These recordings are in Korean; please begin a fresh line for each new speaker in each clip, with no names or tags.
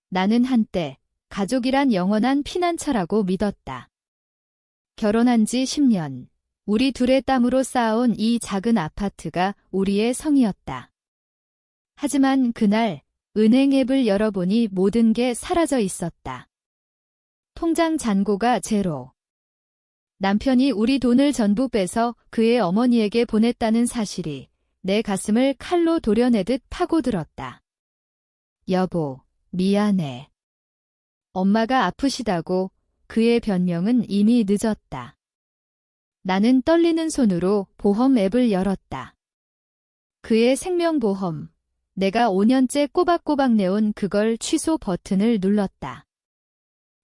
나는 한때 가족이란 영원한 피난처라고 믿었다. 결혼한 지 10년, 우리 둘의 땀으로 쌓아온 이 작은 아파트가 우리의 성이었다. 하지만 그날 은행 앱을 열어보니 모든 게 사라져 있었다. 통장 잔고가 제로. 남편이 우리 돈을 전부 빼서 그의 어머니에게 보냈다는 사실이 내 가슴을 칼로 도려내듯 파고들었다. 여보, 미안해. 엄마가 아프시다고. 그의 변명은 이미 늦었다. 나는 떨리는 손으로 보험 앱을 열었다. 그의 생명보험, 내가 5년째 꼬박꼬박 내온 그걸 취소 버튼을 눌렀다.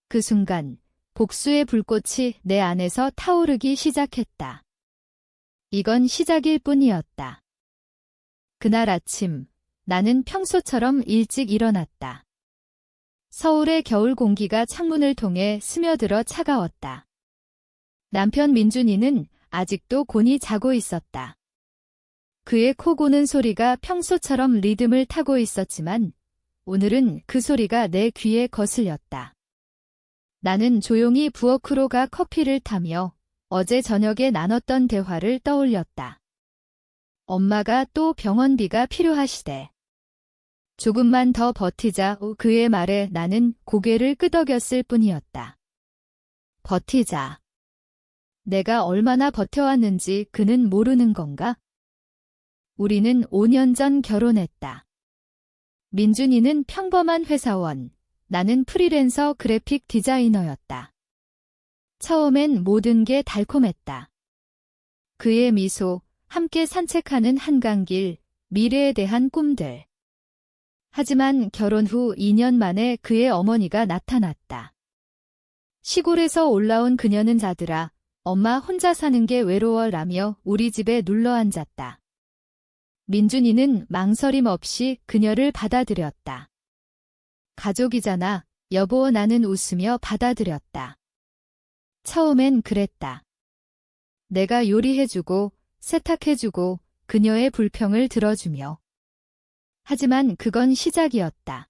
그 순간 복수의 불꽃이 내 안에서 타오르기 시작했다. 이건 시작일 뿐이었다. 그날 아침, 나는 평소처럼 일찍 일어났다. 서울의 겨울 공기가 창문을 통해 스며들어 차가웠다. 남편 민준이는 아직도 곤히 자고 있었다. 그의 코 고는 소리가 평소처럼 리듬을 타고 있었지만 오늘은 그 소리가 내 귀에 거슬렸다. 나는 조용히 부엌으로 가 커피를 타며 어제 저녁에 나눴던 대화를 떠올렸다. 엄마가 또 병원비가 필요하시대. 조금만 더 버티자. 그의 말에 나는 고개를 끄덕였을 뿐이었다. 버티자. 내가 얼마나 버텨왔는지 그는 모르는 건가? 우리는 5년 전 결혼했다. 민준이는 평범한 회사원, 나는 프리랜서 그래픽 디자이너였다. 처음엔 모든 게 달콤했다. 그의 미소, 함께 산책하는 한강길, 미래에 대한 꿈들. 하지만 결혼 후 2년 만에 그의 어머니가 나타났다. 시골에서 올라온 그녀는 자들아, 엄마 혼자 사는 게 외로워라며 우리 집에 눌러앉았다. 민준이는 망설임 없이 그녀를 받아들였다. 가족이잖아, 여보. 나는 웃으며 받아들였다. 처음엔 그랬다. 내가 요리해주고 세탁해주고 그녀의 불평을 들어주며. 하지만 그건 시작이었다.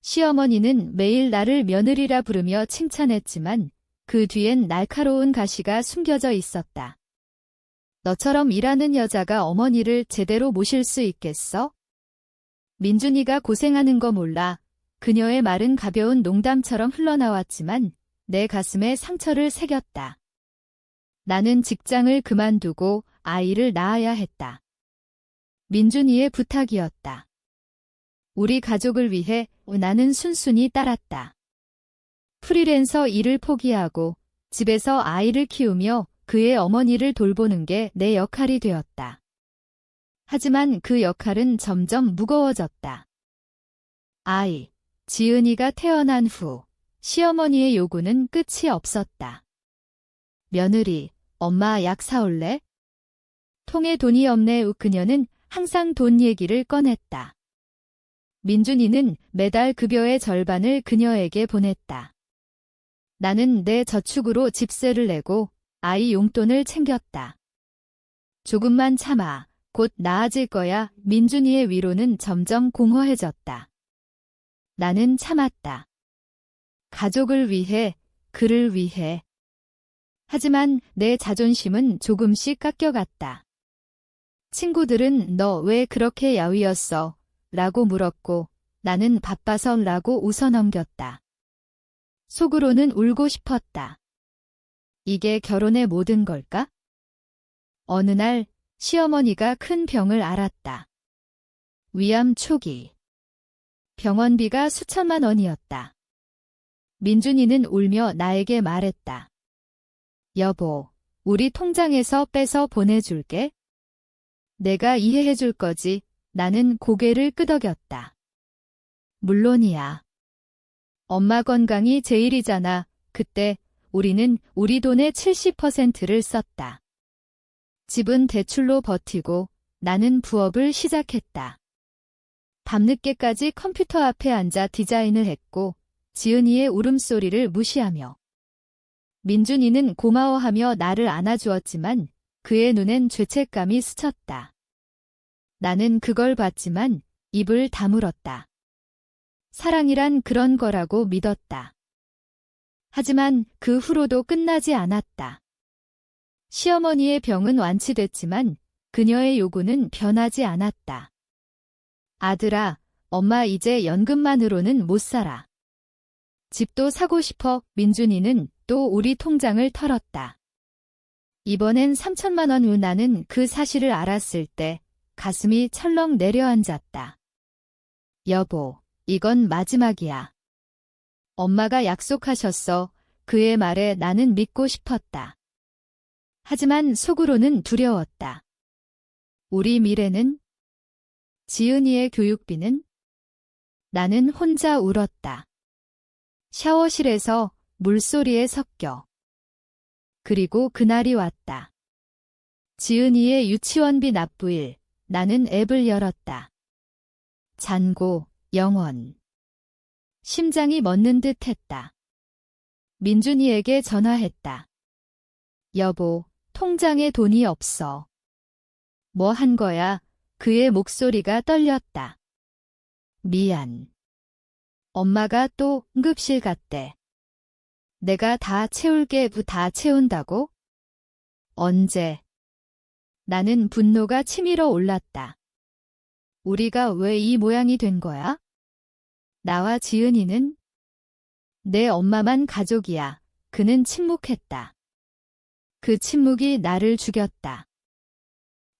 시어머니는 매일 나를 며느리라 부르며 칭찬했지만 그 뒤엔 날카로운 가시가 숨겨져 있었다. 너처럼 일하는 여자가 어머니를 제대로 모실 수 있겠어? 민준이가 고생하는 거 몰라. 그녀의 말은 가벼운 농담처럼 흘러나왔지만 내 가슴에 상처를 새겼다. 나는 직장을 그만두고 아이를 낳아야 했다. 민준이의 부탁이었다. 우리 가족을 위해 나는 순순히 따랐다. 프리랜서 일을 포기하고 집에서 아이를 키우며 그의 어머니를 돌보는 게 내 역할이 되었다. 하지만 그 역할은 점점 무거워졌다. 아이, 지은이가 태어난 후 시어머니의 요구는 끝이 없었다. 며느리, 엄마 약 사올래? 통에 돈이 없네. 그녀는 항상 돈 얘기를 꺼냈다. 민준이는 매달 급여의 절반을 그녀에게 보냈다. 나는 내 저축으로 집세를 내고 아이 용돈을 챙겼다. 조금만 참아. 곧 나아질 거야. 민준이의 위로는 점점 공허해졌다. 나는 참았다. 가족을 위해, 그를 위해. 하지만 내 자존심은 조금씩 깎여갔다. 친구들은 너 왜 그렇게 야위었어? 라고 물었고 나는 바빠서 라고 웃어넘겼다. 속으로는 울고 싶었다. 이게 결혼의 모든 걸까? 어느 날 시어머니가 큰 병을 앓았다. 위암 초기. 병원비가 수천만 원이었다. 민준이는 울며 나에게 말했다. 여보, 우리 통장에서 빼서 보내줄게. 내가 이해해줄 거지. 나는 고개를 끄덕였다. 물론이야. 엄마 건강이 제일이잖아. 그때 우리는 우리 돈의 70%를 썼다. 집은 대출로 버티고 나는 부업을 시작했다. 밤늦게까지 컴퓨터 앞에 앉아 디자인을 했고 지은이의 울음소리를 무시하며. 민준이는 고마워하며 나를 안아주었지만 그의 눈엔 죄책감이 스쳤다. 나는 그걸 봤지만 입을 다물었다. 사랑이란 그런 거라고 믿었다. 하지만 그 후로도 끝나지 않았다. 시어머니의 병은 완치됐지만 그녀의 요구는 변하지 않았다. 아들아, 엄마 이제 연금만으로는 못 살아. 집도 사고 싶어. 민준이는 또 우리 통장을 털었다. 이번엔 3천만 원. 나는 그 사실을 알았을 때 가슴이 철렁 내려앉았다. 여보, 이건 마지막이야. 엄마가 약속하셨어. 그의 말에 나는 믿고 싶었다. 하지만 속으로는 두려웠다. 우리 미래는? 지은이의 교육비는? 나는 혼자 울었다. 샤워실에서 물소리에 섞여. 그리고 그날이 왔다. 지은이의 유치원비 납부일. 나는 앱을 열었다. 잔고, 영원. 심장이 멎는 듯 했다. 민준이에게 전화했다. 여보, 통장에 돈이 없어. 뭐 한 거야? 그의 목소리가 떨렸다. 미안. 엄마가 또 응급실 갔대. 내가 다 채울게. 다 채운다고? 언제? 나는 분노가 치밀어 올랐다. 우리가 왜 이 모양이 된 거야? 나와 지은이는? 내 엄마만 가족이야. 그는 침묵했다. 그 침묵이 나를 죽였다.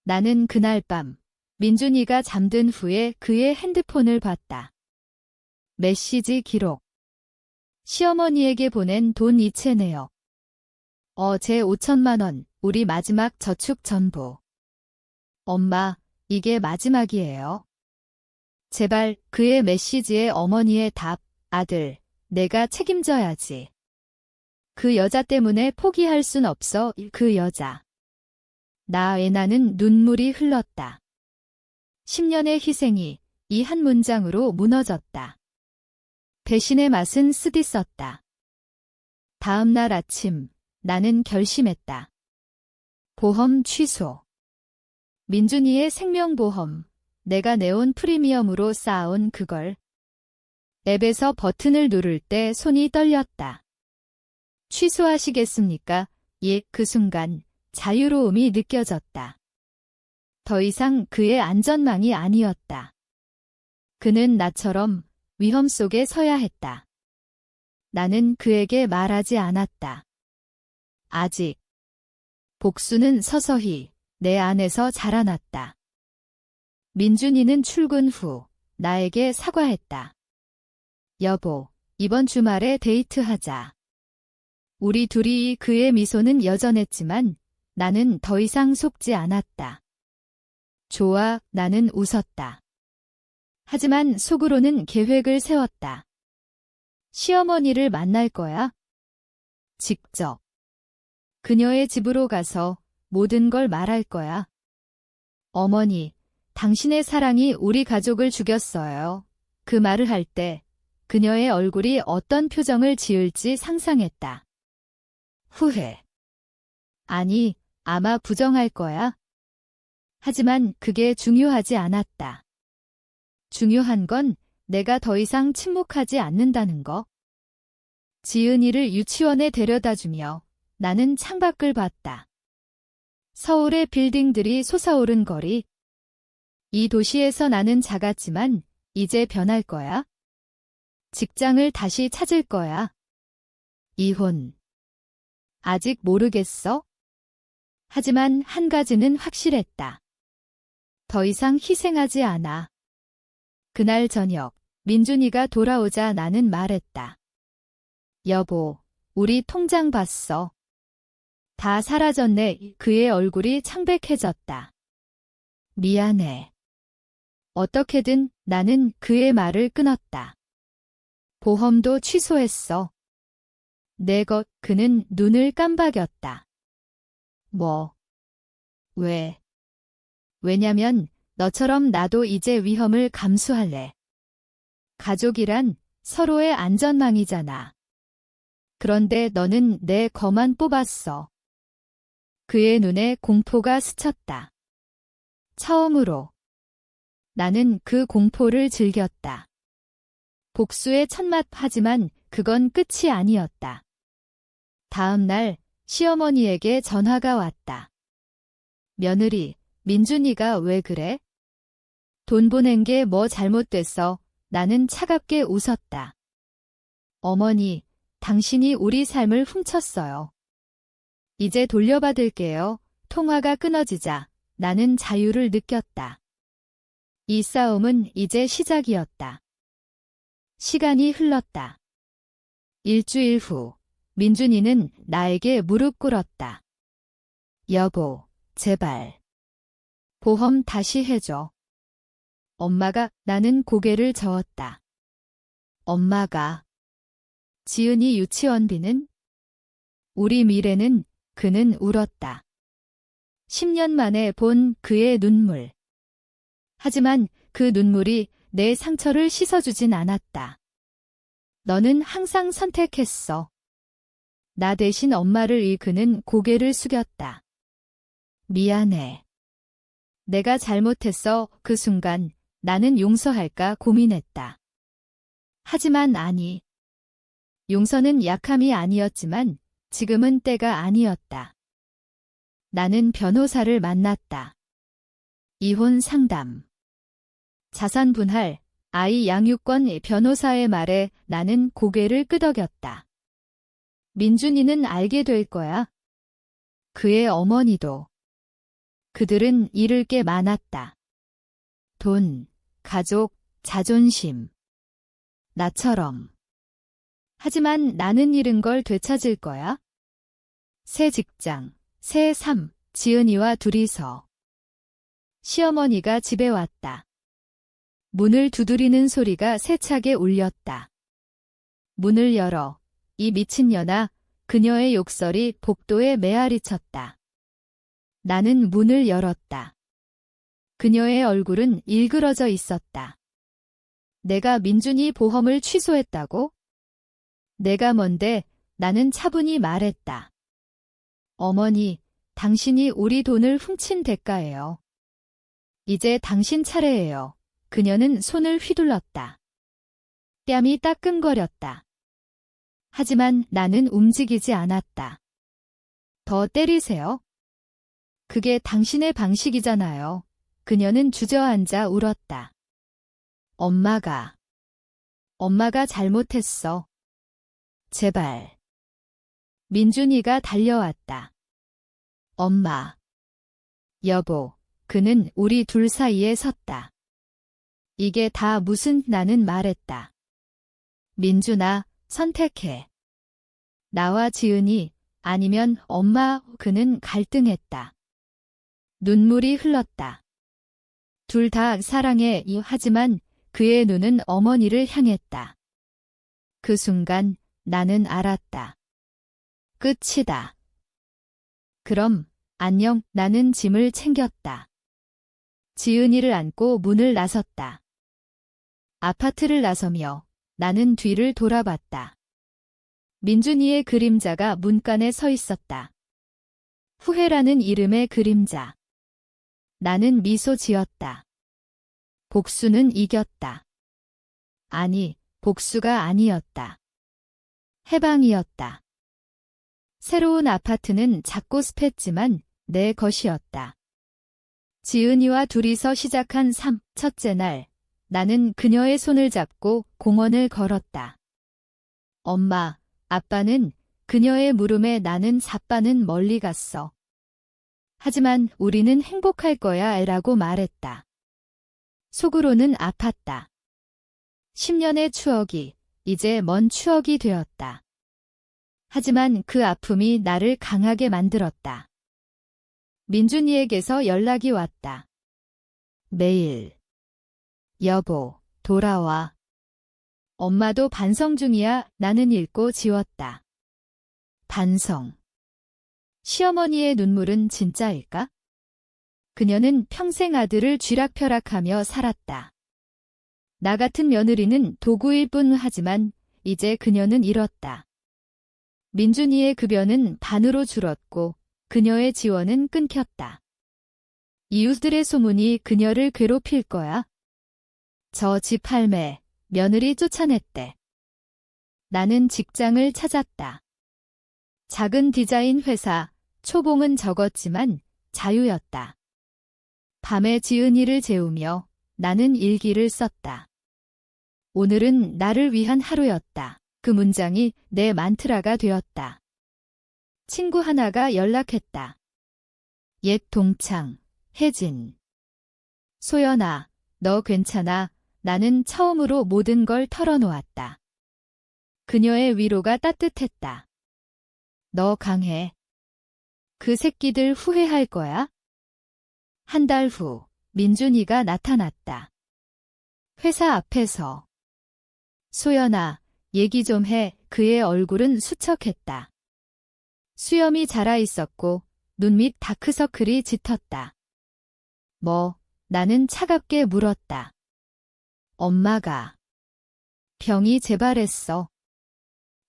나는 그날 밤 민준이가 잠든 후에 그의 핸드폰을 봤다. 메시지 기록. 시어머니에게 보낸 돈 이체 내역. 어제 5천만 원, 우리 마지막 저축 전부. 엄마, 이게 마지막이에요. 제발. 그의 메시지에 어머니의 답. 아들, 내가 책임져야지. 그 여자 때문에 포기할 순 없어. 그 여자. 나는 눈물이 흘렀다. 10년의 희생이 이 한 문장으로 무너졌다. 배신의 맛은 쓰디썼다. 다음 날 아침 나는 결심했다. 보험 취소. 민준이의 생명보험. 내가 내온 프리미엄으로 쌓아온 그걸. 앱에서 버튼을 누를 때 손이 떨렸다. 취소하시겠습니까? 예. 그 순간 자유로움이 느껴졌다. 더 이상 그의 안전망이 아니었다. 그는 나처럼 위험 속에 서야 했다. 나는 그에게 말하지 않았다. 아직. 복수는 서서히 내 안에서 자라났다. 민준이는 출근 후 나에게 사과했다. 여보, 이번 주말에 데이트하자. 우리 둘이. 그의 미소는 여전했지만 나는 더 이상 속지 않았다. 좋아. 나는 웃었다. 하지만 속으로는 계획을 세웠다. 시어머니를 만날 거야. 직접. 그녀의 집으로 가서 모든 걸 말할 거야. 어머니, 당신의 사랑이 우리 가족을 죽였어요. 그 말을 할 때 그녀의 얼굴이 어떤 표정을 지을지 상상했다. 후회. 아니, 아마 부정할 거야. 하지만 그게 중요하지 않았다. 중요한 건 내가 더 이상 침묵하지 않는다는 거. 지은이를 유치원에 데려다주며 나는 창밖을 봤다. 서울의 빌딩들이 솟아오른 거리. 이 도시에서 나는 작았지만 이제 변할 거야. 직장을 다시 찾을 거야. 이혼. 아직 모르겠어? 하지만 한 가지는 확실했다. 더 이상 희생하지 않아. 그날 저녁 민준이가 돌아오자 나는 말했다. 여보, 우리 통장 봤어. 다 사라졌네. 그의 얼굴이 창백해졌다. 미안해. 어떻게든 나는 그의 말을 끊었다. 보험도 취소했어. 내 것. 그는 눈을 깜박였다. 뭐? 왜? 왜냐면 너처럼 나도 이제 위험을 감수할래. 가족이란 서로의 안전망이잖아. 그런데 너는 내 거만 뽑았어. 그의 눈에 공포가 스쳤다. 처음으로. 나는 그 공포를 즐겼다. 복수의 첫맛 하지만 그건 끝이 아니었다. 다음 날 시어머니에게 전화가 왔다. 며느리, 민준이가 왜 그래? 돈 보낸 게 뭐 잘못됐어? 나는 차갑게 웃었다. 어머니, 당신이 우리 삶을 훔쳤어요. 이제 돌려받을게요. 통화가 끊어지자 나는 자유를 느꼈다. 이 싸움은 이제 시작이었다. 시간이 흘렀다. 일주일 후, 민준이는 나에게 무릎 꿇었다. 여보, 제발. 보험 다시 해줘. 엄마가, 나는 고개를 저었다. 엄마가. 지은이 유치원비는? 우리 미래는? 그는 울었다. 10년 만에 본 그의 눈물. 하지만 그 눈물이 내 상처를 씻어주진 않았다. 너는 항상 선택했어. 나 대신 엄마를 그는 고개를 숙였다. 미안해. 내가 잘못했어. 그 순간 나는 용서할까 고민했다. 하지만 아니. 용서는 약함이 아니었지만 지금은 때가 아니었다. 나는 변호사를 만났다. 이혼 상담, 자산 분할, 아이 양육권 변호사의 말에 나는 고개를 끄덕였다. 민준이는 알게 될 거야. 그의 어머니도. 그들은 잃을 게 많았다. 돈, 가족, 자존심. 나처럼. 하지만 나는 잃은 걸 되찾을 거야. 새 직장, 새 삶, 지은이와 둘이서. 시어머니가 집에 왔다. 문을 두드리는 소리가 세차게 울렸다. 문을 열어. 이 미친년아. 그녀의 욕설이 복도에 메아리쳤다. 나는 문을 열었다. 그녀의 얼굴은 일그러져 있었다. 내가 민준이 보험을 취소했다고? 내가 뭔데? 나는 차분히 말했다. 어머니, 당신이 우리 돈을 훔친 대가예요. 이제 당신 차례예요. 그녀는 손을 휘둘렀다. 뺨이 따끔거렸다. 하지만 나는 움직이지 않았다. 더 때리세요. 그게 당신의 방식이잖아요. 그녀는 주저앉아 울었다. 엄마가 잘못했어. 제발. 민준이가 달려왔다. 엄마. 여보, 그는 우리 둘 사이에 섰다. 이게 다 무슨, 나는 말했다. 민준아, 선택해. 나와 지은이, 아니면 엄마. 그는 갈등했다. 눈물이 흘렀다. 둘 다 사랑해. 하지만 그의 눈은 어머니를 향했다. 그 순간 나는 알았다. 끝이다. 그럼 안녕. 나는 짐을 챙겼다. 지은이를 안고 문을 나섰다. 아파트를 나서며 나는 뒤를 돌아봤다. 민준이의 그림자가 문간에 서 있었다. 후회라는 이름의 그림자. 나는 미소 지었다. 복수는 이겼다. 아니, 복수가 아니었다. 해방이었다. 새로운 아파트는 작고 습했지만 내 것이었다. 지은이와 둘이서 시작한 삶. 첫째 날, 나는 그녀의 손을 잡고 공원을 걸었다. 엄마, 아빠는 그녀의 물음에 나는 사빠는 멀리 갔어. 하지만 우리는 행복할 거야 라고 말했다. 속으로는 아팠다. 10년의 추억이 이제 먼 추억이 되었다. 하지만 그 아픔이 나를 강하게 만들었다. 민준이에게서 연락이 왔다. 매일. 여보, 돌아와. 엄마도 반성 중이야. 나는 읽고 지웠다. 반성. 시어머니의 눈물은 진짜일까? 그녀는 평생 아들을 쥐락펴락하며 살았다. 나 같은 며느리는 도구일 뿐. 하지만 이제 그녀는 잃었다. 민준이의 급여는 반으로 줄었고 그녀의 지원은 끊겼다. 이웃들의 소문이 그녀를 괴롭힐 거야. 저 집 할매, 며느리 쫓아냈대. 나는 직장을 찾았다. 작은 디자인 회사, 초봉은 적었지만 자유였다. 밤에 지은이를 재우며 나는 일기를 썼다. 오늘은 나를 위한 하루였다. 그 문장이 내 만트라가 되었다. 친구 하나가 연락했다. 옛 동창, 혜진. 소연아, 너 괜찮아? 나는 처음으로 모든 걸 털어놓았다. 그녀의 위로가 따뜻했다. 너 강해. 그 새끼들 후회할 거야? 한 달 후, 민준이가 나타났다. 회사 앞에서. 소연아, 얘기 좀 해. 그의 얼굴은 수척했다. 수염이 자라 있었고 눈 밑 다크서클이 짙었다. 뭐, 나는 차갑게 물었다. 엄마가. 병이 재발했어.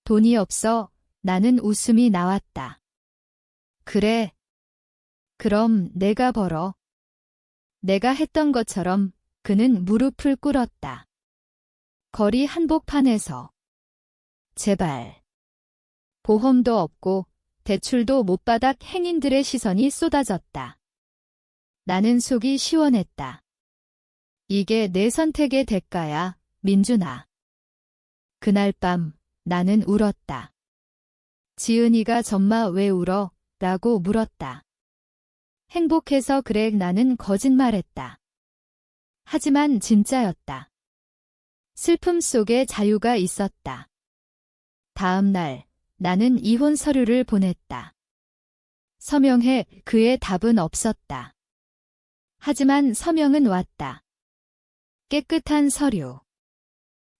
돈이 없어. 나는 웃음이 나왔다. 그래. 그럼 내가 벌어. 내가 했던 것처럼 그는 무릎을 꿇었다. 거리 한복판에서. 제발. 보험도 없고 대출도 못 받아 행인들의 시선이 쏟아졌다. 나는 속이 시원했다. 이게 내 선택의 대가야, 민준아. 그날 밤 나는 울었다. 지은이가 점마 왜 울어? 라고 물었다. 행복해서 그래. 나는 거짓말했다. 하지만 진짜였다. 슬픔 속에 자유가 있었다. 다음 날 나는 이혼 서류를 보냈다. 서명해. 그의 답은 없었다. 하지만 서명은 왔다. 깨끗한 서류.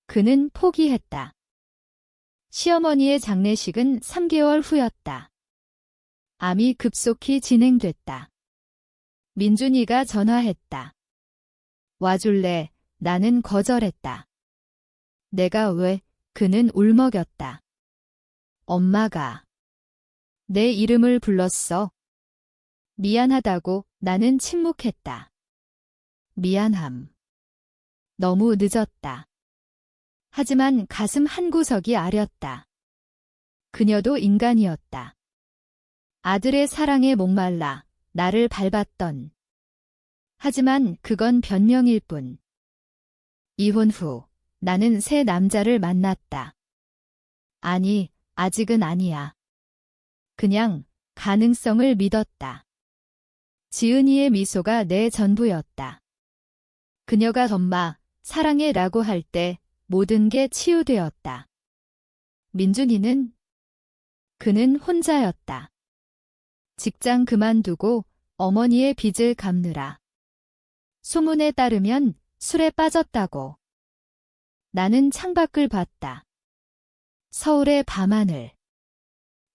그는 포기했다. 시어머니의 장례식은 3개월 후였다. 암이 급속히 진행됐다. 민준이가 전화했다. 와줄래? 나는 거절했다. 내가 왜? 그는 울먹였다. 엄마가 내 이름을 불렀어. 미안하다고. 나는 침묵했다. 미안함. 너무 늦었다. 하지만 가슴 한구석이 아렸다. 그녀도 인간이었다. 아들의 사랑에 목말라 나를 밟았던. 하지만 그건 변명일 뿐. 이혼 후 나는 새 남자를 만났다. 아니, 아직은 아니야. 그냥 가능성을 믿었다. 지은이의 미소가 내 전부였다. 그녀가 엄마, 사랑해 라고 할 때 모든 게 치유되었다. 민준이는? 그는 혼자였다. 직장 그만두고 어머니의 빚을 갚느라. 소문에 따르면 술에 빠졌다고. 나는 창밖을 봤다. 서울의 밤하늘.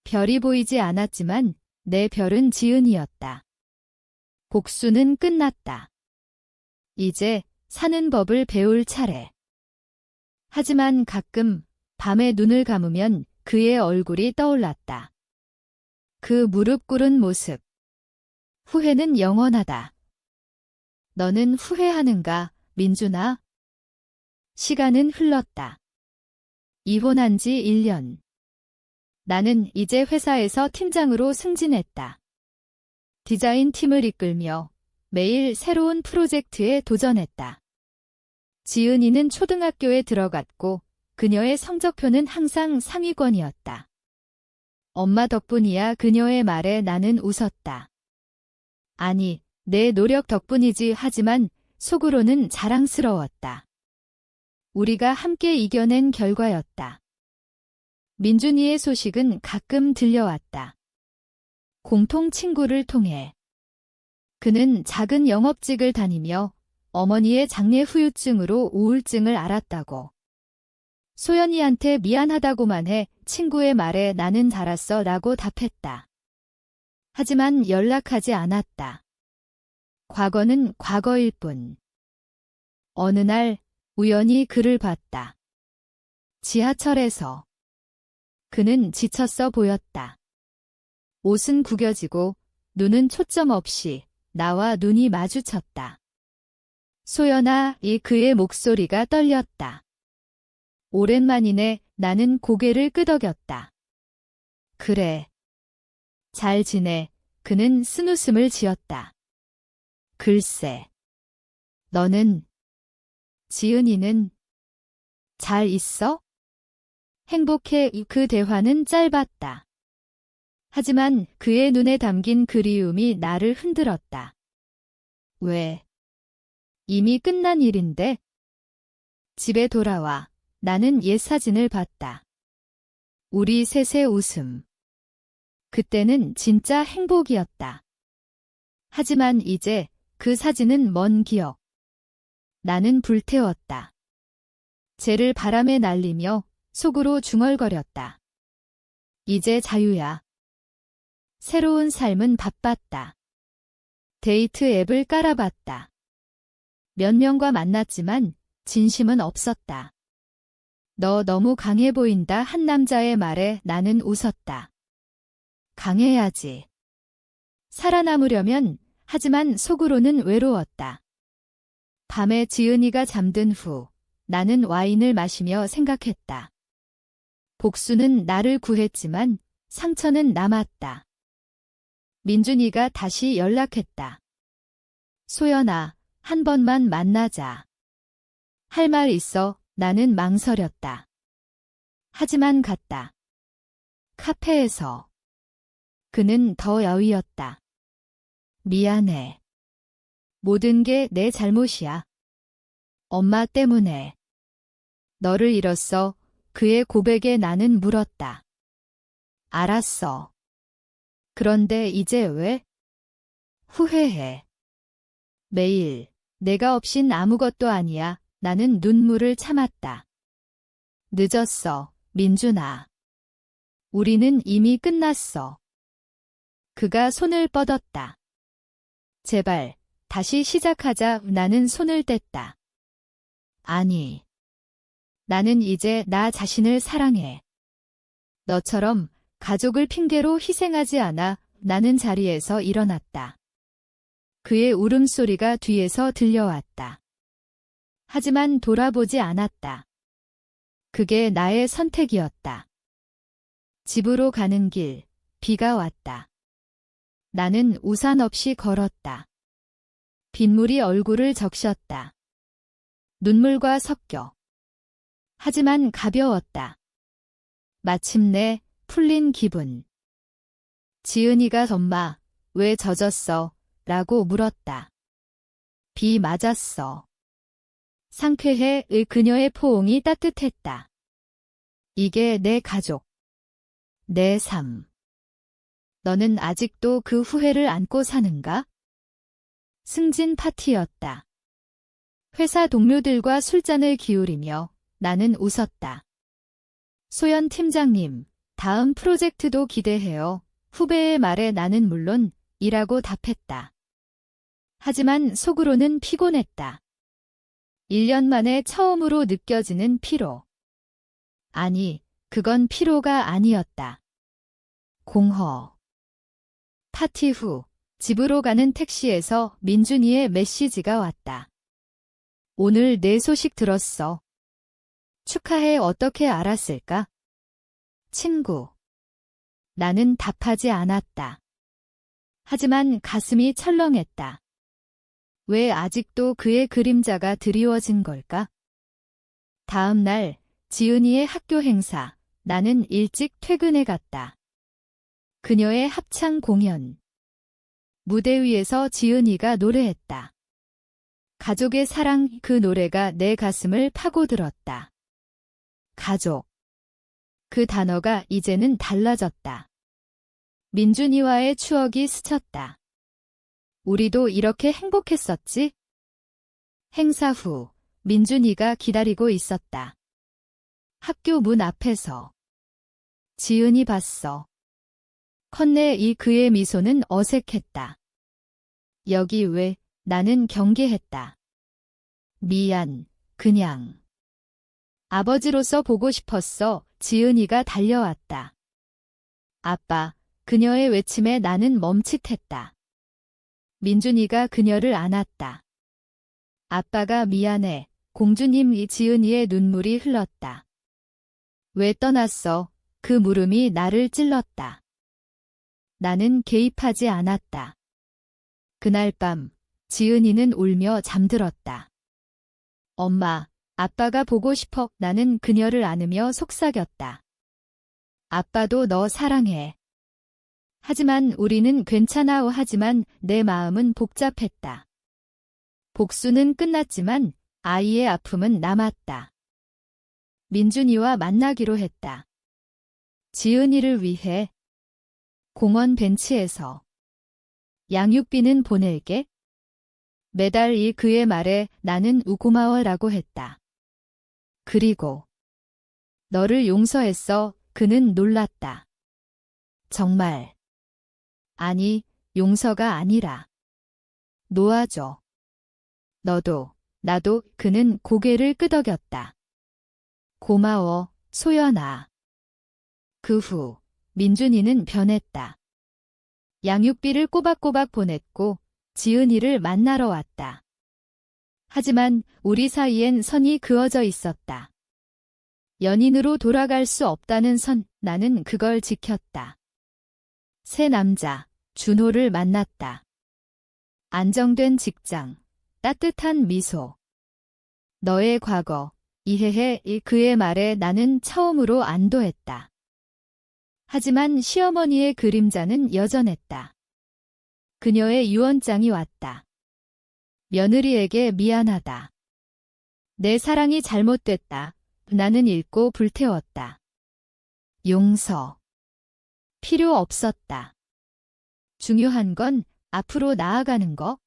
별이 보이지 않았지만 내 별은 지은이었다. 복수는 끝났다. 이제 사는 법을 배울 차례. 하지만 가끔 밤에 눈을 감으면 그의 얼굴이 떠올랐다. 그 무릎 꿇은 모습. 후회는 영원하다. 너는 후회하는가, 민준아? 시간은 흘렀다. 이혼한 지 1년. 나는 이제 회사에서 팀장으로 승진했다. 디자인 팀을 이끌며 매일 새로운 프로젝트에 도전했다. 지은이는 초등학교에 들어갔고 그녀의 성적표는 항상 상위권이었다. 엄마 덕분이야. 그녀의 말에 나는 웃었다. 아니, 내 노력 덕분이지. 하지만 속으로는 자랑스러웠다. 우리가 함께 이겨낸 결과였다. 민준이의 소식은 가끔 들려왔다. 공통 친구를 통해. 그는 작은 영업직을 다니며 어머니의 장례 후유증으로 우울증을 앓았다고. 소연이한테 미안하다고만 해. 친구의 말에 나는 자랐어 라고 답했다. 하지만 연락하지 않았다. 과거는 과거일 뿐. 어느 날 우연히 그를 봤다. 지하철에서. 그는 지쳤어 보였다. 옷은 구겨지고 눈은 초점 없이 나와 눈이 마주쳤다. 소연아, 이 그의 목소리가 떨렸다. 오랜만이네. 나는 고개를 끄덕였다. 그래. 잘 지내. 그는 쓴웃음을 지었다. 글쎄. 너는, 지은이는 잘 있어? 행복해. 그 대화는 짧았다. 하지만 그의 눈에 담긴 그리움이 나를 흔들었다. 왜? 이미 끝난 일인데? 집에 돌아와 나는 옛 사진을 봤다. 우리 셋의 웃음. 그때는 진짜 행복이었다. 하지만 이제 그 사진은 먼 기억. 나는 불태웠다. 쟤를 바람에 날리며 속으로 중얼거렸다. 이제 자유야. 새로운 삶은 바빴다. 데이트 앱을 깔아봤다. 몇 명과 만났지만 진심은 없었다. 너 너무 강해 보인다 한 남자의 말에 나는 웃었다. 강해야지. 살아남으려면 하지만 속으로는 외로웠다. 밤에 지은이가 잠든 후 나는 와인을 마시며 생각했다. 복수는 나를 구했지만 상처는 남았다. 민준이가 다시 연락했다. 소연아, 한 번만 만나자. 할 말 있어. 나는 망설였다. 하지만 갔다. 카페에서. 그는 더 야위었다. 미안해. 모든 게 내 잘못이야. 엄마 때문에. 너를 잃었어. 그의 고백에 나는 물었다. 알았어. 그런데 이제 왜? 후회해. 매일 내가 없인 아무것도 아니야. 나는 눈물을 참았다. 늦었어, 민준아. 우리는 이미 끝났어. 그가 손을 뻗었다. 제발, 다시 시작하자. 나는 손을 뗐다. 아니. 나는 이제 나 자신을 사랑해. 너처럼 가족을 핑계로 희생하지 않아. 나는 자리에서 일어났다. 그의 울음소리가 뒤에서 들려왔다. 하지만 돌아보지 않았다. 그게 나의 선택이었다. 집으로 가는 길, 비가 왔다. 나는 우산 없이 걸었다. 빗물이 얼굴을 적셨다. 눈물과 섞여. 하지만 가벼웠다. 마침내 풀린 기분. 지은이가 엄마, 왜 젖었어? 라고 물었다. 비 맞았어. 상쾌해. 그녀의 포옹이 따뜻했다. 이게 내 가족. 내 삶. 너는 아직도 그 후회를 안고 사는가? 승진 파티였다. 회사 동료들과 술잔을 기울이며 나는 웃었다. 소연 팀장님, 다음 프로젝트도 기대해요. 후배의 말에 나는 물론 이라고 답했다. 하지만 속으로는 피곤했다. 1년 만에 처음으로 느껴지는 피로. 아니, 그건 피로가 아니었다. 공허. 파티 후 집으로 가는 택시에서 민준이의 메시지가 왔다. 오늘 내 소식 들었어. 축하해. 어떻게 알았을까? 친구. 나는 답하지 않았다. 하지만 가슴이 철렁했다. 왜 아직도 그의 그림자가 드리워진 걸까? 다음 날 지은이의 학교 행사. 나는 일찍 퇴근해 갔다. 그녀의 합창 공연. 무대 위에서 지은이가 노래했다. 가족의 사랑. 그 노래가 내 가슴을 파고들었다. 가족. 그 단어가 이제는 달라졌다. 민준이와의 추억이 스쳤다. 우리도 이렇게 행복했었지? 행사 후 민준이가 기다리고 있었다. 학교 문 앞에서. 지은이 봤어. 컨내 그의 미소는 어색했다. 여기 왜? 나는 경계했다. 미안, 그냥. 아버지로서 보고 싶었어. 지은이가 달려왔다. 아빠. 그녀의 외침에 나는 멈칫했다. 민준이가 그녀를 안았다. 아빠가 미안해. 공주님. 지은이의 눈물이 흘렀다. 왜 떠났어? 그 물음이 나를 찔렀다. 나는 개입하지 않았다. 그날 밤, 지은이는 울며 잠들었다. 엄마, 아빠가 보고 싶어. 나는 그녀를 안으며 속삭였다. 아빠도 너 사랑해. 하지만 우리는 괜찮아오. 하지만 내 마음은 복잡했다. 복수는 끝났지만 아이의 아픔은 남았다. 민준이와 만나기로 했다. 지은이를 위해. 공원 벤치에서. 양육비는 보낼게. 매달 그의 말에 나는 고마워라고 했다. 그리고 너를 용서했어. 그는 놀랐다. 정말. 아니, 용서가 아니라 놓아줘. 너도, 나도. 그는 고개를 끄덕였다. 고마워, 소연아. 그 후 민준이는 변했다. 양육비를 꼬박꼬박 보냈고 지은이를 만나러 왔다. 하지만 우리 사이엔 선이 그어져 있었다. 연인으로 돌아갈 수 없다는 선, 나는 그걸 지켰다. 새 남자, 준호를 만났다. 안정된 직장, 따뜻한 미소. 너의 과거, 이해해. 그의 말에 나는 처음으로 안도했다. 하지만 시어머니의 그림자는 여전했다. 그녀의 유언장이 왔다. 며느리에게 미안하다. 내 사랑이 잘못됐다. 나는 읽고 불태웠다. 용서. 필요 없었다. 중요한 건 앞으로 나아가는 거.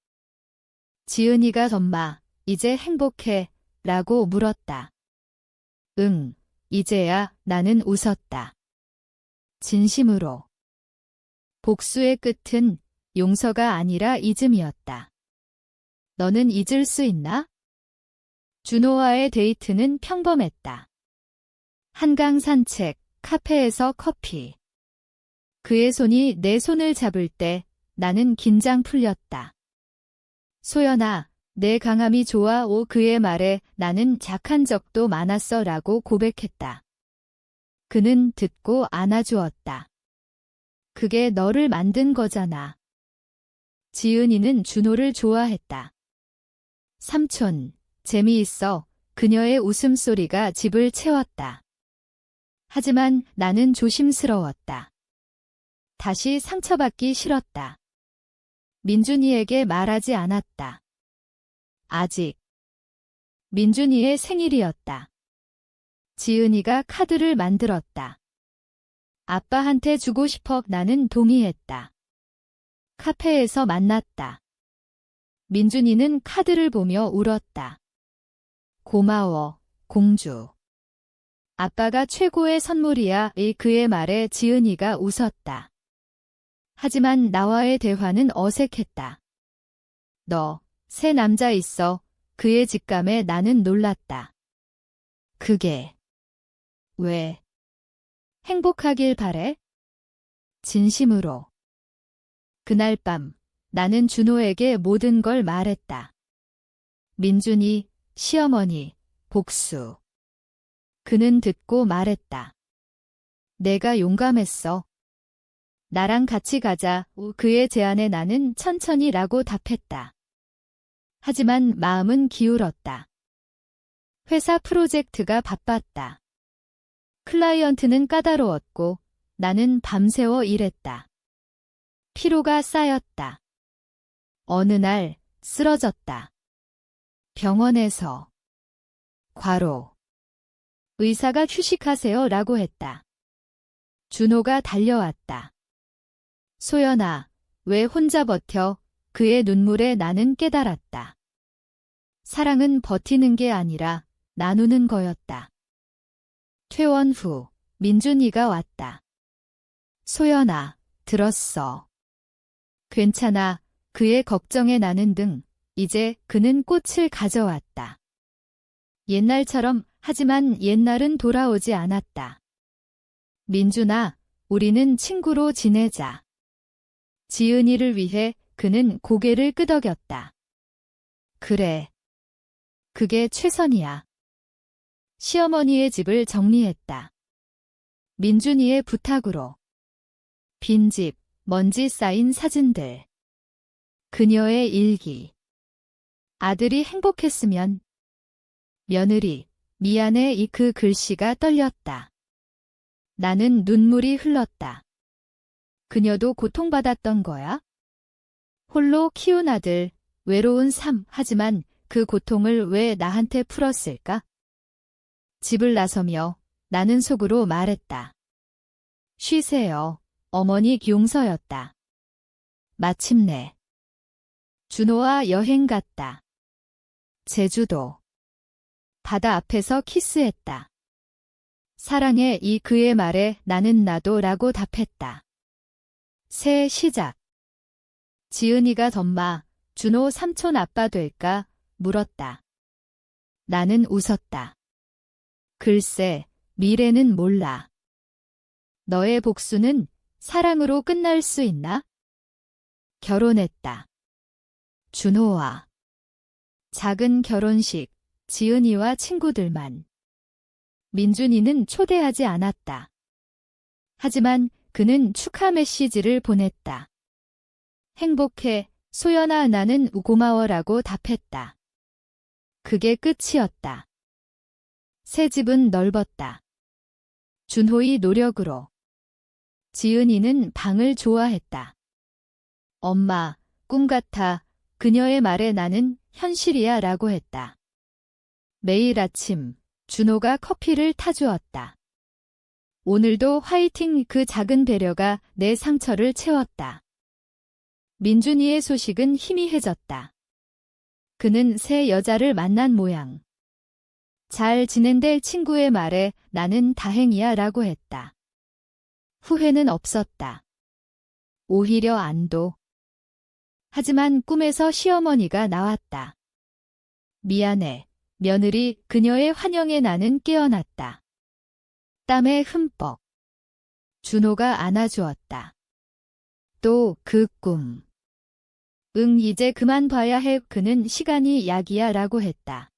지은이가 엄마, 이제 행복해? 라고 물었다. 응, 이제야. 나는 웃었다. 진심으로. 복수의 끝은 용서가 아니라 잊음이었다. 너는 잊을 수 있나? 준호와의 데이트는 평범했다. 한강 산책, 카페에서 커피. 그의 손이 내 손을 잡을 때 나는 긴장 풀렸다. 소연아, 내 강함이 좋아. 그의 말에 나는 착한 적도 많았어 라고 고백했다. 그는 듣고 안아주었다. 그게 너를 만든 거잖아. 지은이는 준호를 좋아했다. 삼촌, 재미있어. 그녀의 웃음소리가 집을 채웠다. 하지만 나는 조심스러웠다. 다시 상처받기 싫었다. 민준이에게 말하지 않았다. 아직. 민준이의 생일이었다. 지은이가 카드를 만들었다. 아빠한테 주고 싶어. 나는 동의했다. 카페에서 만났다. 민준이는 카드를 보며 울었다. 고마워, 공주. 아빠가 최고의 선물이야. 그의 말에 지은이가 웃었다. 하지만 나와의 대화는 어색했다. 너, 새 남자 있어. 그의 직감에 나는 놀랐다. 그게 왜? 행복하길 바래? 진심으로. 그날 밤 나는 준호에게 모든 걸 말했다. 민준이, 시어머니, 복수. 그는 듣고 말했다. 내가 용감했어. 나랑 같이 가자. 그의 제안에 나는 천천히라고 답했다. 하지만 마음은 기울었다. 회사 프로젝트가 바빴다. 클라이언트는 까다로웠고 나는 밤새워 일했다. 피로가 쌓였다. 어느 날 쓰러졌다. 병원에서. 과로. 의사가 휴식하세요 라고 했다. 준호가 달려왔다. 소연아, 왜 혼자 버텨? 그의 눈물에 나는 깨달았다. 사랑은 버티는 게 아니라 나누는 거였다. 퇴원 후 민준이가 왔다. 소연아, 들었어. 괜찮아. 그의 걱정에 나는 등 이제 그는 꽃을 가져왔다. 옛날처럼. 하지만 옛날은 돌아오지 않았다. 민준아, 우리는 친구로 지내자. 지은이를 위해 그는 고개를 끄덕였다. 그래. 그게 최선이야. 시어머니의 집을 정리했다. 민준이의 부탁으로. 빈집, 먼지 쌓인 사진들. 그녀의 일기. 아들이 행복했으면. 며느리, 미안해. 그 글씨가 떨렸다. 나는 눈물이 흘렀다. 그녀도 고통받았던 거야? 홀로 키운 아들, 외로운 삶. 하지만 그 고통을 왜 나한테 풀었을까? 집을 나서며 나는 속으로 말했다. 쉬세요. 어머니 용서였다. 마침내 준호와 여행 갔다. 제주도. 바다 앞에서 키스했다. 사랑해. 그의 말에 나는 나도 라고 답했다. 새 시작. 지은이가 덤마, 준호 삼촌 아빠 될까? 물었다. 나는 웃었다. 글쎄, 미래는 몰라. 너의 복수는 사랑으로 끝날 수 있나? 결혼했다. 준호와. 작은 결혼식, 지은이와 친구들만. 민준이는 초대하지 않았다. 하지만 그는 축하 메시지를 보냈다. 행복해, 소연아. 나는 고마워라고 답했다. 그게 끝이었다. 새 집은 넓었다. 준호의 노력으로. 지은이는 방을 좋아했다. 엄마, 꿈 같아. 그녀의 말에 나는 현실이야 라고 했다. 매일 아침 준호가 커피를 타주었다. 오늘도 화이팅. 그 작은 배려가 내 상처를 채웠다. 민준이의 소식은 희미해졌다. 그는 새 여자를 만난 모양. 잘 지낸대. 친구의 말에 나는 다행이야 라고 했다. 후회는 없었다. 오히려 안도. 하지만 꿈에서 시어머니가 나왔다. 미안해. 며느리. 그녀의 환영에 나는 깨어났다. 땀에 흠뻑. 준호가 안아주었다. 또 그 꿈. 응, 이제 그만 봐야 해. 그는 시간이 약이야 라고 했다.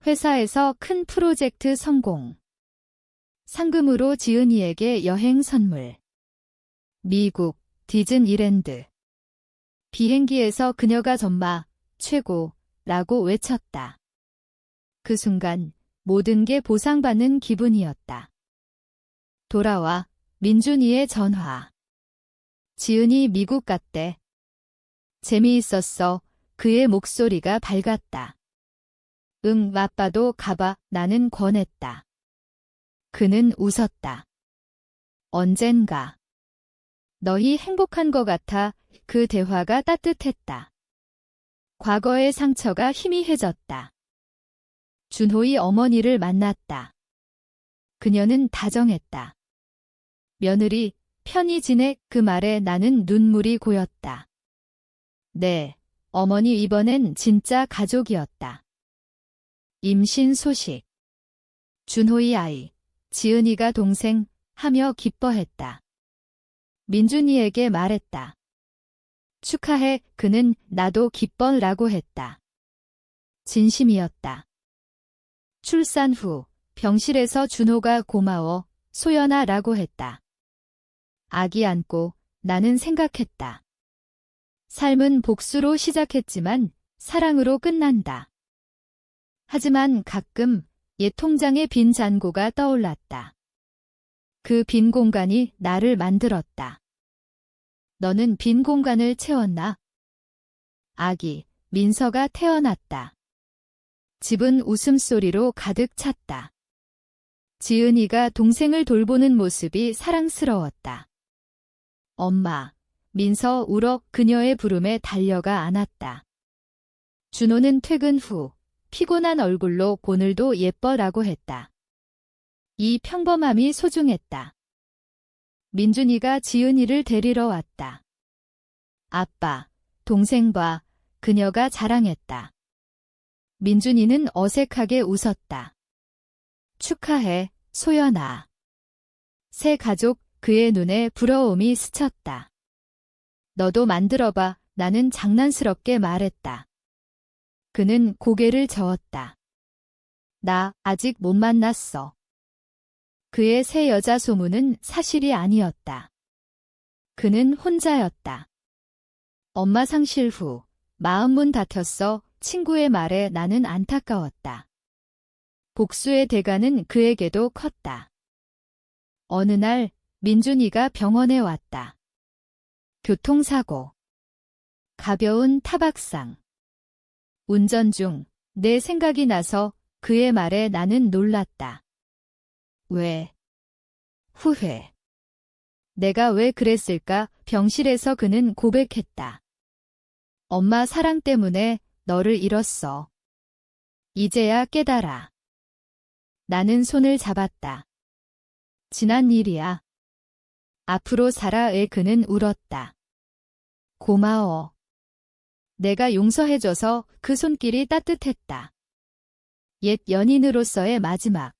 회사에서 큰 프로젝트 성공. 상금으로 지은이에게 여행 선물. 미국, 디즈니랜드. 비행기에서 그녀가 전마, 최고, 라고 외쳤다. 그 순간 모든 게 보상받는 기분이었다. 돌아와. 민준이의 전화. 지은이 미국 갔대. 재미있었어. 그의 목소리가 밝았다. 응, 아빠도 가봐. 나는 권했다. 그는 웃었다. 언젠가. 너희 행복한 것 같아. 그 대화가 따뜻했다. 과거의 상처가 희미해졌다. 준호의 어머니를 만났다. 그녀는 다정했다. 며느리, 편히 지내. 그 말에 나는 눈물이 고였다. 네, 어머니. 이번엔 진짜 가족이었다. 임신 소식. 준호의 아이, 지은이가 동생, 하며 기뻐했다. 민준이에게 말했다. 축하해. 그는 나도 기뻐라고 했다. 진심이었다. 출산 후 병실에서 준호가 고마워, 소연아 라고 했다. 아기 안고 나는 생각했다. 삶은 복수로 시작했지만 사랑으로 끝난다. 하지만 가끔 옛 통장의 빈 잔고가 떠올랐다. 그 빈 공간이 나를 만들었다. 너는 빈 공간을 채웠나? 아기, 민서가 태어났다. 집은 웃음소리로 가득 찼다. 지은이가 동생을 돌보는 모습이 사랑스러웠다. 엄마, 민서 울어. 그녀의 부름에 달려가 안았다. 준호는 퇴근 후 피곤한 얼굴로 오늘도 예뻐라고 했다. 이 평범함이 소중했다. 민준이가 지은이를 데리러 왔다. 아빠, 동생 봐. 그녀가 자랑했다. 민준이는 어색하게 웃었다. 축하해, 소연아. 새 가족. 그의 눈에 부러움이 스쳤다. 너도 만들어봐. 나는 장난스럽게 말했다. 그는 고개를 저었다. 나 아직 못 만났어. 그의 새 여자 소문은 사실이 아니었다. 그는 혼자였다. 엄마 상실 후 마음문 닫혔어. 친구의 말에 나는 안타까웠다. 복수의 대가는 그에게도 컸다. 어느 날 민준이가 병원에 왔다. 교통사고. 가벼운 타박상. 운전 중 내 생각이 나서 그의 말에 나는 놀랐다. 왜? 후회. 내가 왜 그랬을까? 병실에서 그는 고백했다. 엄마 사랑 때문에 너를 잃었어. 이제야 깨달아. 나는 손을 잡았다. 지난 일이야. 앞으로 살아에 그는 울었다. 고마워. 내가 용서해줘서 그 손길이 따뜻했다. 옛 연인으로서의 마지막.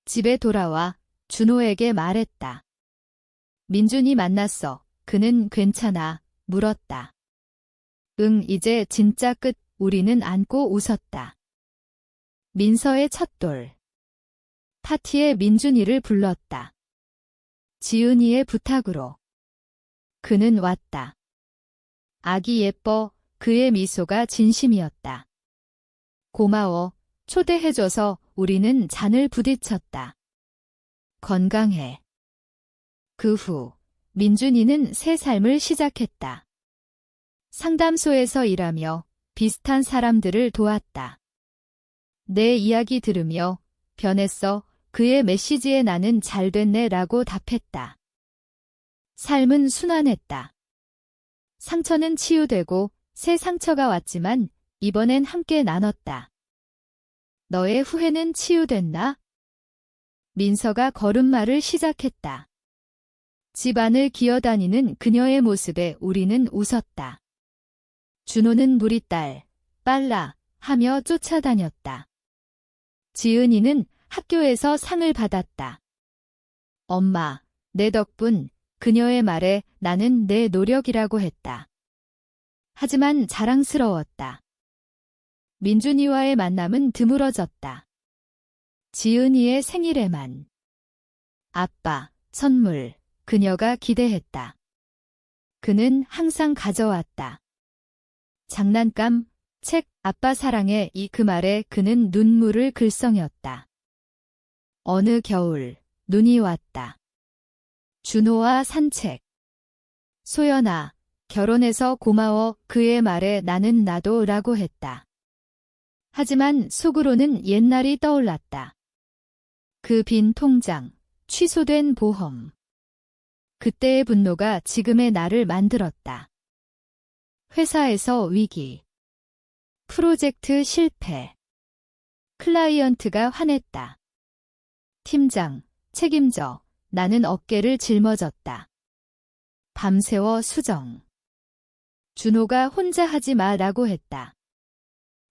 집에 돌아와 준호에게 말했다. 민준이 만났어. 그는 괜찮아. 물었다. 응, 이제 진짜 끝. 우리는 안고 웃었다. 민서의 첫돌. 파티에 민준이를 불렀다. 지은이의 부탁으로. 그는 왔다. 아기 예뻐. 그의 미소가 진심이었다. 고마워. 초대해줘서. 우리는 잔을 부딪혔다. 건강해. 그 후 민준이는 새 삶을 시작했다. 상담소에서 일하며 비슷한 사람들을 도왔다. 내 이야기 들으며 변했어. 그의 메시지에 나는 잘됐네 라고 답했다. 삶은 순환했다. 상처는 치유되고 새 상처가 왔지만 이번엔 함께 나눴다. 너의 후회는 치유됐나? 민서가 걸음마를 시작했다. 집안을 기어다니는 그녀의 모습에 우리는 웃었다. 준호는 우리 딸, 빨라 하며 쫓아다녔다. 지은이는 학교에서 상을 받았다. 엄마, 내 덕분. 그녀의 말에 나는 내 노력이라고 했다. 하지만 자랑스러웠다. 민준이와의 만남은 드물어졌다. 지은이의 생일에만. 아빠, 선물. 그녀가 기대했다. 그는 항상 가져왔다. 장난감, 책, 아빠 사랑해. 그 말에 그는 눈물을 글썽였다. 어느 겨울 눈이 왔다. 준호와 산책. 소연아, 결혼해서 고마워. 그의 말에 나는 나도 라고 했다. 하지만 속으로는 옛날이 떠올랐다. 그 빈 통장, 취소된 보험. 그때의 분노가 지금의 나를 만들었다. 회사에서 위기. 프로젝트 실패. 클라이언트가 화냈다. 팀장, 책임져. 나는 어깨를 짊어졌다. 밤새워 수정. 준호가 혼자 하지 마라고 했다.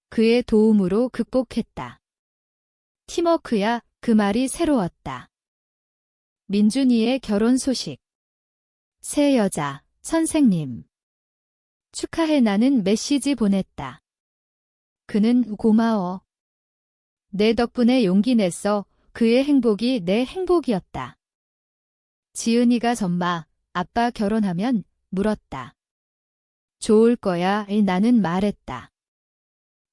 그의 도움으로 극복했다. 팀워크야. 그 말이 새로웠다. 민준이의 결혼 소식. 새 여자, 선생님. 축하해. 나는 메시지 보냈다. 그는 고마워. 내 덕분에 용기 냈어. 그의 행복이 내 행복이었다. 지은이가 전마, 아빠 결혼하면? 물었다. 좋을 거야. 나는 말했다.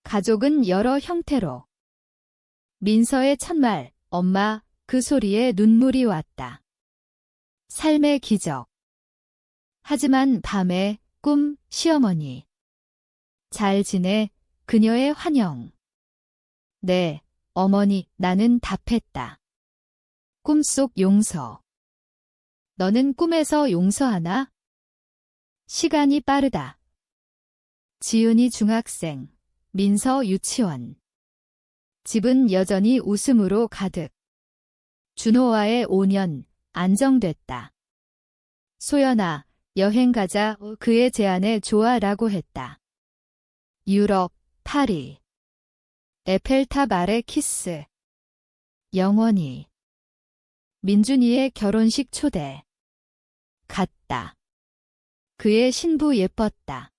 가족은 여러 형태로. 민서의 첫말, 엄마, 그 소리에 눈물이 왔다. 삶의 기적. 하지만 밤에 꿈, 시어머니. 잘 지내? 그녀의 환영. 네, 어머니. 나는 답했다. 꿈속 용서. 너는 꿈에서 용서하나? 시간이 빠르다. 지은이 중학생, 민서 유치원. 집은 여전히 웃음으로 가득. 준호와의 5년, 안정됐다. 소연아, 여행 가자. 그의 제안에 좋아라고 했다. 유럽, 파리. 에펠탑 아래 키스. 영원히. 민준이의 결혼식 초대. 갔다. 그의 신부 예뻤다.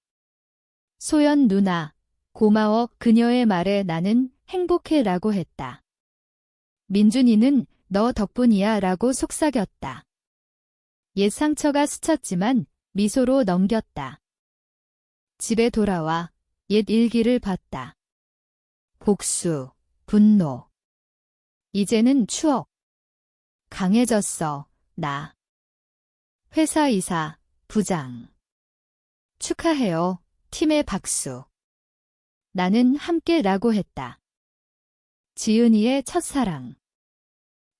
소연 누나, 고마워. 그녀의 말에 나는 행복해라고 했다. 민준이는 너 덕분이야 라고 속삭였다. 옛 상처가 스쳤지만 미소로 넘겼다. 집에 돌아와 옛 일기를 봤다. 복수, 분노. 이제는 추억. 강해졌어, 나. 회사 이사, 부장. 축하해요, 팀의 박수. 나는 함께라고 했다. 지은이의 첫사랑.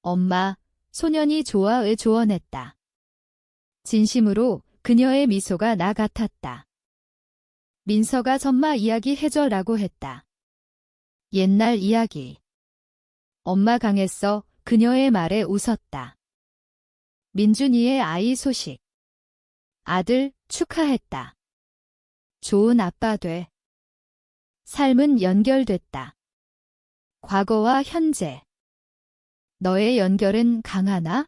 엄마, 소년이 좋아을 조언했다. 진심으로 그녀의 미소가 나 같았다. 민서가 전마 이야기 해줘라고 했다. 옛날 이야기. 엄마 강했어 그녀의 말에 웃었다. 민준이의 아이 소식. 아들 축하했다. 좋은 아빠 돼. 삶은 연결됐다. 과거와 현재. 너의 연결은 강하나?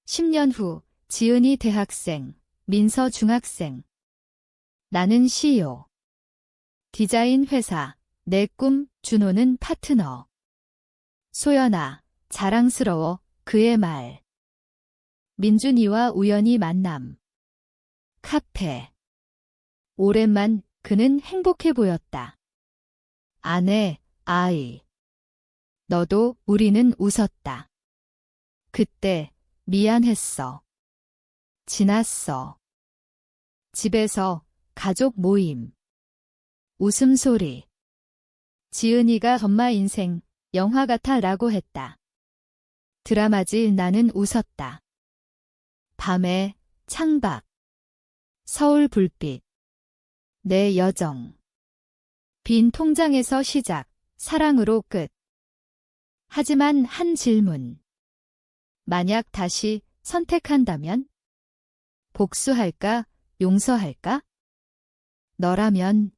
10년 후 지은이 대학생, 민서 중학생. 나는 CEO. 디자인 회사, 내 꿈, 준호는 파트너. 소연아, 자랑스러워, 그의 말. 민준이와 우연히 만남. 카페. 오랜만, 그는 행복해 보였다. 아내, 아이. 너도 우리는 웃었다. 그때 미안했어. 지났어. 집에서 가족 모임. 웃음소리. 지은이가 엄마 인생 영화 같아 라고 했다. 드라마지 나는 웃었다. 밤에 창밖. 서울 불빛. 내 여정. 빈 통장에서 시작, 사랑으로 끝. 하지만 한 질문. 만약 다시 선택한다면? 복수할까? 용서할까? 너라면